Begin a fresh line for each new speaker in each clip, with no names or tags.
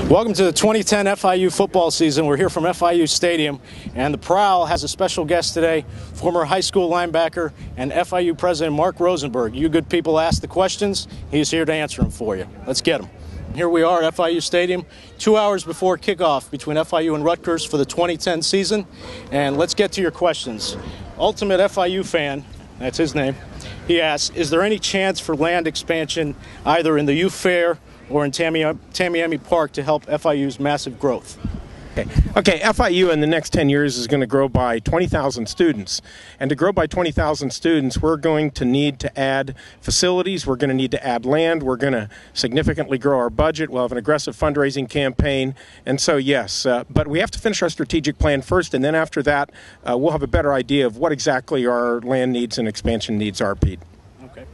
Welcome to the 2010 FIU football season. We're here from FIU Stadium, and the Prowl has a special guest today, former high school linebacker and FIU president Mark Rosenberg. You good people ask the questions. He's here to answer them for you. Let's get them. Here we are at FIU Stadium, 2 hours before kickoff between FIU and Rutgers for the 2010 season. And let's get to your questions. Ultimate FIU fan, that's his name, he asks, is there any chance for land expansion either in the youth fair or in Tamiami Park to help FIU's massive growth?
Okay, FIU in the next 10 years is going to grow by 20,000 students. And to grow by 20,000 students, we're going to need to add facilities. We're going to need to add land. We're going to significantly grow our budget. We'll have an aggressive fundraising campaign. And so, yes, but we have to finish our strategic plan first. And then after that, we'll have a better idea of what exactly our land needs and expansion needs are, Pete.
Okay.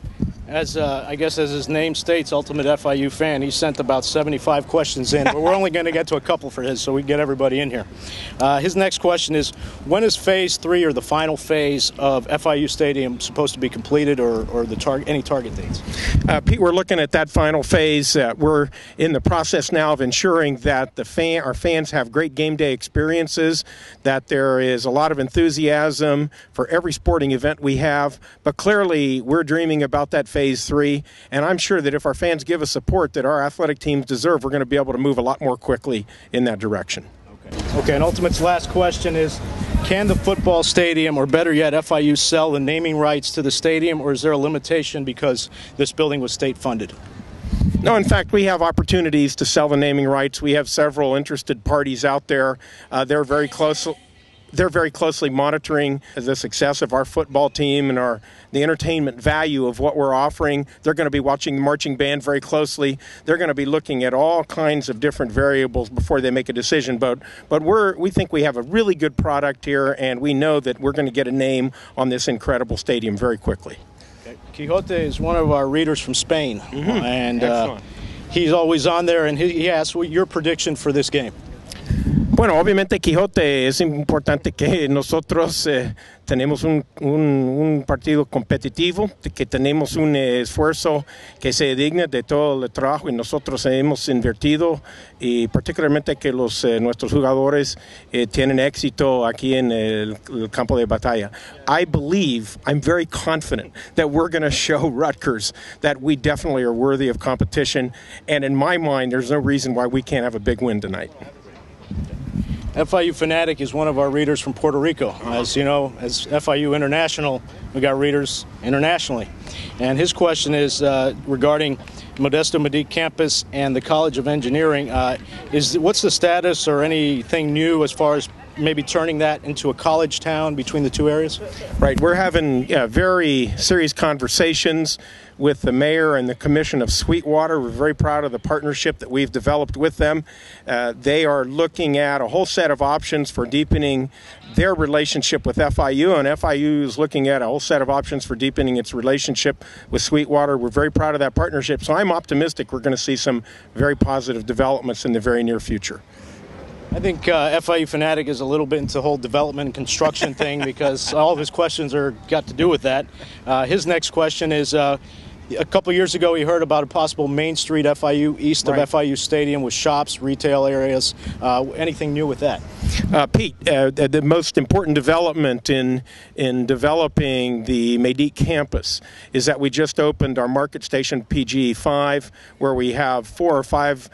As I guess as his name states, Ultimate FIU fan, he sent about 75 questions in, but we're only going to get to a couple for his, so we can get everybody in here. His next question is, when is Phase 3 or the final phase of FIU Stadium supposed to be completed, or any target dates?
Pete, we're looking at that final phase. We're in the process now of ensuring that our fans have great game day experiences, that there is a lot of enthusiasm for every sporting event we have, but clearly we're dreaming about that Phase 3, and I'm sure that if our fans give us support that our athletic teams deserve, we're going to be able to move a lot more quickly in that direction.
Okay, and Ultimate's last question is, can the football stadium, or better yet, FIU, sell the naming rights to the stadium, or is there a limitation because this building was state funded?
No, in fact, we have opportunities to sell the naming rights. We have several interested parties out there. They're very closely monitoring the success of our football team and the entertainment value of what we're offering. They're going to be watching the marching band very closely. They're going to be looking at all kinds of different variables before they make a decision. But we think we have a really good product here, and we know that we're going to get a name on this incredible stadium very quickly.
Okay. Quixote is one of our readers from Spain, and he's always on there, and he asks your prediction for this game.
Bueno, obviamente, Quijote, es importante que nosotros tenemos un partido competitivo, que tenemos un esfuerzo que se digna de todo el trabajo y nosotros hemos invertido, y particularmente que nuestros jugadores tienen éxito aquí en el campo de batalla. I'm very confident that we're going to show Rutgers that we definitely are worthy of competition, and in my mind, there's no reason why we can't have a big win tonight.
FIU Fanatic is one of our readers from Puerto Rico. As you know, as FIU International, we got readers internationally. And his question is regarding Modesto Medic campus and the College of Engineering. What's the status or anything new as far as maybe turning that into a college town between the two areas?
Right. We're having very serious conversations with the mayor and the commission of Sweetwater. We're very proud of the partnership that we've developed with them. They are looking at a whole set of options for deepening their relationship with FIU, and FIU is looking at a whole set of options for deepening its relationship with Sweetwater. We're very proud of that partnership, so I'm optimistic we're going to see some very positive developments in the very near future.
I think FIU Fanatic is a little bit into the whole development and construction thing because all of his questions got to do with that. His next question is, a couple years ago he heard about a possible Main Street FIU east of FIU Stadium with shops, retail areas. Anything new with that?
Pete, the most important development in developing the Medic campus is that we just opened our Market Station PG5, where we have 4 or 5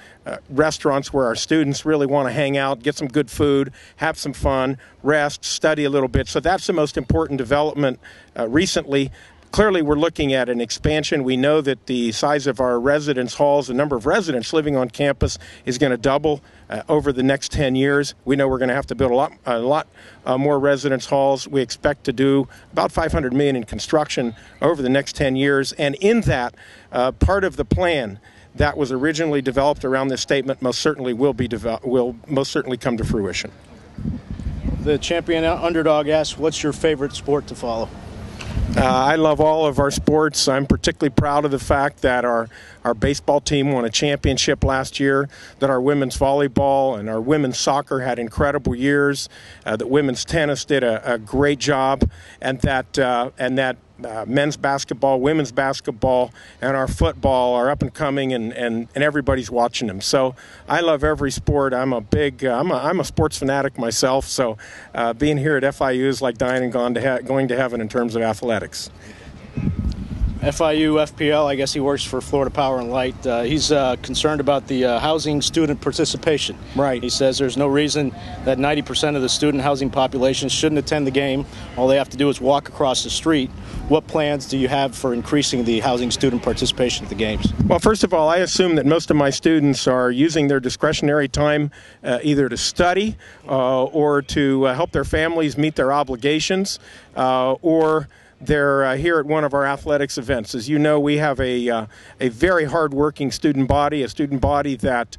restaurants where our students really want to hang out, get some good food, have some fun, rest, study a little bit. So that's the most important development recently. Clearly, we're looking at an expansion. We know that the size of our residence halls, the number of residents living on campus, is going to double over the next 10 years. We know we're going to have to build a lot more residence halls. We expect to do about $500 million in construction over the next 10 years. And in that, part of the plan that was originally developed around this statement most certainly will most certainly come to fruition.
The champion underdog asks, what's your favorite sport to follow?
I love all of our sports. I'm particularly proud of the fact that our baseball team won a championship last year, that our women's volleyball and our women's soccer had incredible years, that women's tennis did a great job, and that men's basketball, women's basketball, and our football are up and coming, and everybody's watching them. So I love every sport. I'm a sports fanatic myself. So being here at FIU is like dying and going to heaven in terms of athletics.
FIU FPL, I guess he works for Florida Power and Light. He's concerned about the housing student participation.
Right.
He says there's no reason that 90% of the student housing population shouldn't attend the game. All they have to do is walk across the street. What plans do you have for increasing the housing student participation at the games?
Well, first of all, I assume that most of my students are using their discretionary time either to study or to help their families meet their obligations, or they're here at one of our athletics events. As you know, we have a very hard-working student body, a student body that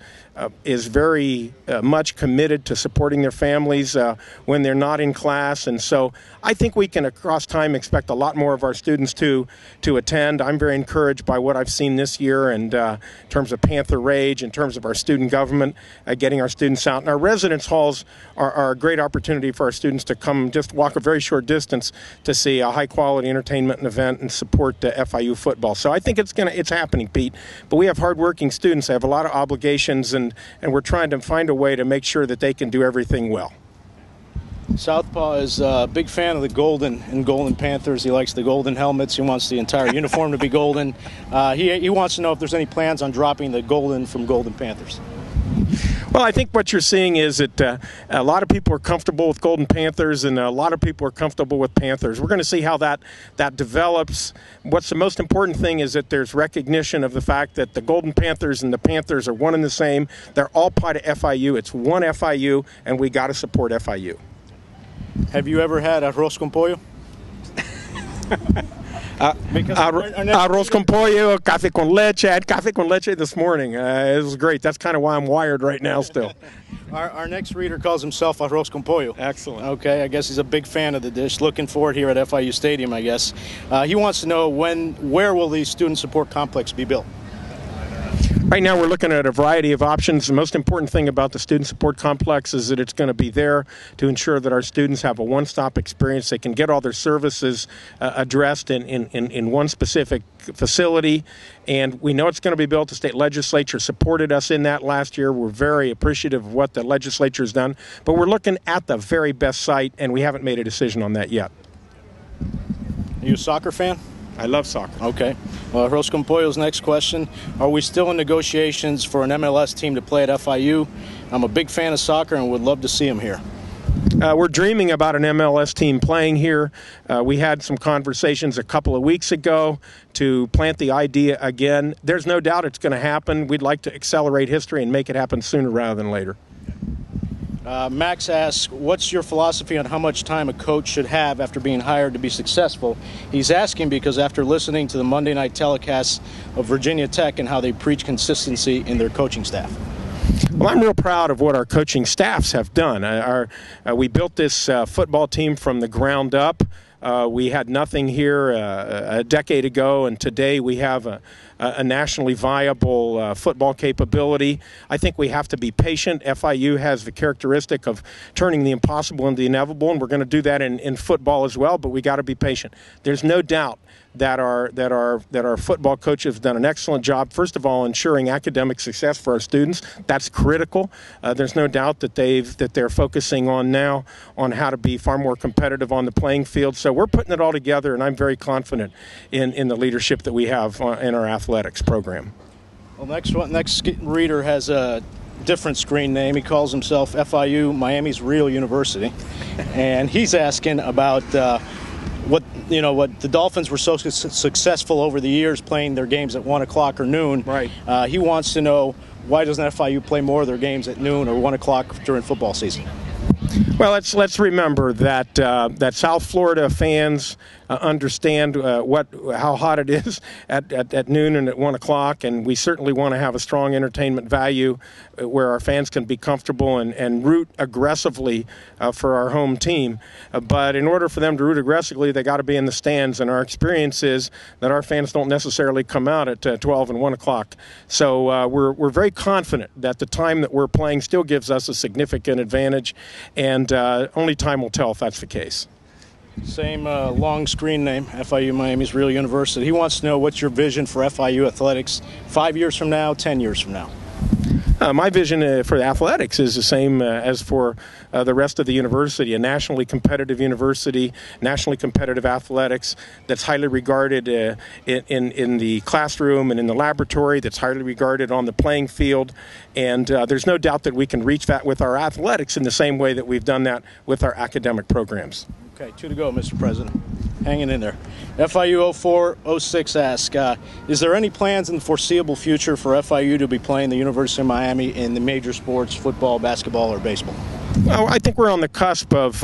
is very much committed to supporting their families when they're not in class. And so I think we can, across time, expect a lot more of our students to attend. I'm very encouraged by what I've seen this year, and in terms of Panther Rage, in terms of our student government, getting our students out. And our residence halls are a great opportunity for our students to come just walk a very short distance to see a high-quality entertainment and event and support FIU football. So I think it's happening, Pete. But we have hardworking students. They have a lot of obligations, and we're trying to find a way to make sure that they can do everything well.
Southpaw is a big fan of the Golden and Golden Panthers. He likes the golden helmets. He wants the entire uniform to be golden. He wants to know if there's any plans on dropping the Golden from Golden Panthers.
Well, I think what you're seeing is that a lot of people are comfortable with Golden Panthers, and a lot of people are comfortable with Panthers. We're going to see how that develops. What's the most important thing is that there's recognition of the fact that the Golden Panthers and the Panthers are one and the same. They're all part of FIU. It's one FIU, and we got to support FIU.
Have you ever had arroz con pollo?
Arroz con pollo, café con leche. I had café con leche this morning. It was great. That's kind of why I'm wired right now still.
Our next reader calls himself arroz con pollo.
Excellent.
Okay, I guess he's a big fan of the dish. Looking for it here at FIU Stadium, I guess. He wants to know where will the student support complex be built?
Right now we're looking at a variety of options. The most important thing about the Student Support Complex is that it's going to be there to ensure that our students have a one-stop experience. They can get all their services addressed in one specific facility, and we know it's going to be built. The state legislature supported us in that last year. We're very appreciative of what the legislature has done, but we're looking at the very best site, and we haven't made a decision on that yet.
Are you a soccer fan?
I love soccer.
Okay. Well, Arroz con Pollo's next question. Are we still in negotiations for an MLS team to play at FIU? I'm a big fan of soccer and would love to see him here.
We're dreaming about an MLS team playing here. We had some conversations a couple of weeks ago to plant the idea again. There's no doubt it's going to happen. We'd like to accelerate history and make it happen sooner rather than later.
Max asks, what's your philosophy on how much time a coach should have after being hired to be successful? He's asking because after listening to the Monday night telecasts of Virginia Tech and how they preach consistency in their coaching staff.
Well, I'm real proud of what our coaching staffs have done. We built this football team from the ground up. We had nothing here a decade ago, and today we have a nationally viable football capability. I think we have to be patient. FIU has the characteristic of turning the impossible into the inevitable, and we're going to do that in football as well, but we got to be patient. There's no doubt that our football coaches have done an excellent job, first of all, ensuring academic success for our students. That's critical. There's no doubt that they're focusing on how to be far more competitive on the playing field. So we're putting it all together, and I'm very confident in the leadership that we have in our athletics program.
Well, next reader has a different screen name. He calls himself FIU Miami's Real University, and he's asking about what the Dolphins were so successful over the years playing their games at 1 o'clock or noon.
Right.
He wants to know, why doesn't FIU play more of their games at noon or 1 o'clock during football season?
Well, let's remember that South Florida fans understand how hot it is at noon and at 1 o'clock, and we certainly want to have a strong entertainment value where our fans can be comfortable and root aggressively for our home team. But in order for them to root aggressively, they got to be in the stands, and our experience is that our fans don't necessarily come out at 12 and 1 o'clock. So we're very confident that the time that we're playing still gives us a significant advantage, and only time will tell if that's the case.
Same long screen name, FIU Miami's real university. He wants to know what's your vision for FIU athletics 5 years from now, 10 years from now?
My vision for athletics is the same as for the rest of the university, a nationally competitive university, nationally competitive athletics that's highly regarded in the classroom and in the laboratory, that's highly regarded on the playing field. And there's no doubt that we can reach that with our athletics in the same way that we've done that with our academic programs.
Okay, 2 to go, Mr. President. Hanging in there. FIU 0406 asks, is there any plans in the foreseeable future for FIU to be playing the University of Miami in the major sports, football, basketball, or baseball?
Well, I think we're on the cusp of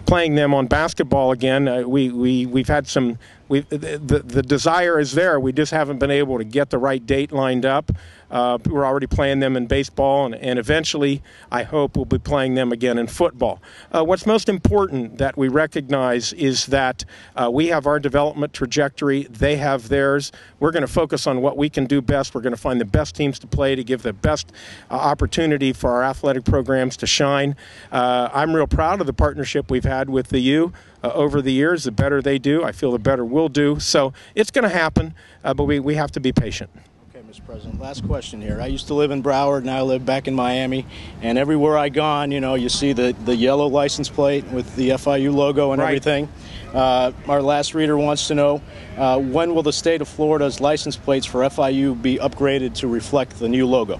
playing them on basketball again. We've had some. The desire is there. We just haven't been able to get the right date lined up. We're already playing them in baseball, and eventually, I hope, we'll be playing them again in football. What's most important that we recognize is that we have our development trajectory. They have theirs. We're going to focus on what we can do best. We're going to find the best teams to play to give the best opportunity for our athletic programs to shine. I'm real proud of the partnership we've had with the U. Over the years. The better they do, I feel the better we'll do. So it's going to happen, but we have to be patient.
Okay, Mr. President, last question here. I used to live in Broward, now I live back in Miami, and everywhere I gone, you know, you see the yellow license plate with the FIU logo and everything. Our last reader wants to know, when will the state of Florida's license plates for FIU be upgraded to reflect the new logo?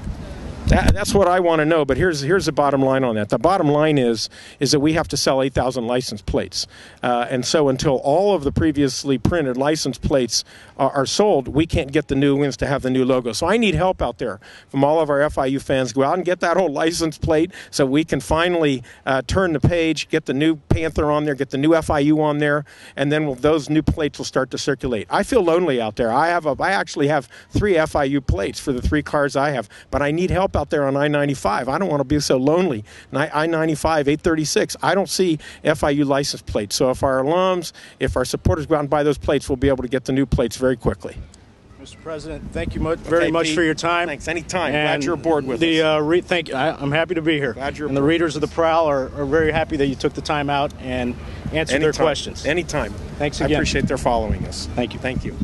That's what I want to know, but here's the bottom line on that. The bottom line is that we have to sell 8,000 license plates. And so until all of the previously printed license plates are sold, we can't get the new ones to have the new logo. So I need help out there from all of our FIU fans. Go out and get that old license plate so we can finally turn the page, get the new Panther on there, get the new FIU on there, and then those new plates will start to circulate. I feel lonely out there. I actually have 3 FIU plates for the 3 cars I have, but I need help out there on I-95. I don't want to be so lonely. I-95, 836, I don't see FIU license plates. So if our alums, if our supporters go out and buy those plates, we'll be able to get the new plates very quickly.
Mr. President, thank you very much
Pete,
for your time.
Thanks. Anytime.
And
glad you're aboard with us.
Thank you. I'm happy to be here.
Glad you're
and the readers of the Prowl are very happy that you took the time out and answered their questions.
Anytime.
Thanks again.
I appreciate their following us.
Thank you.
Thank you.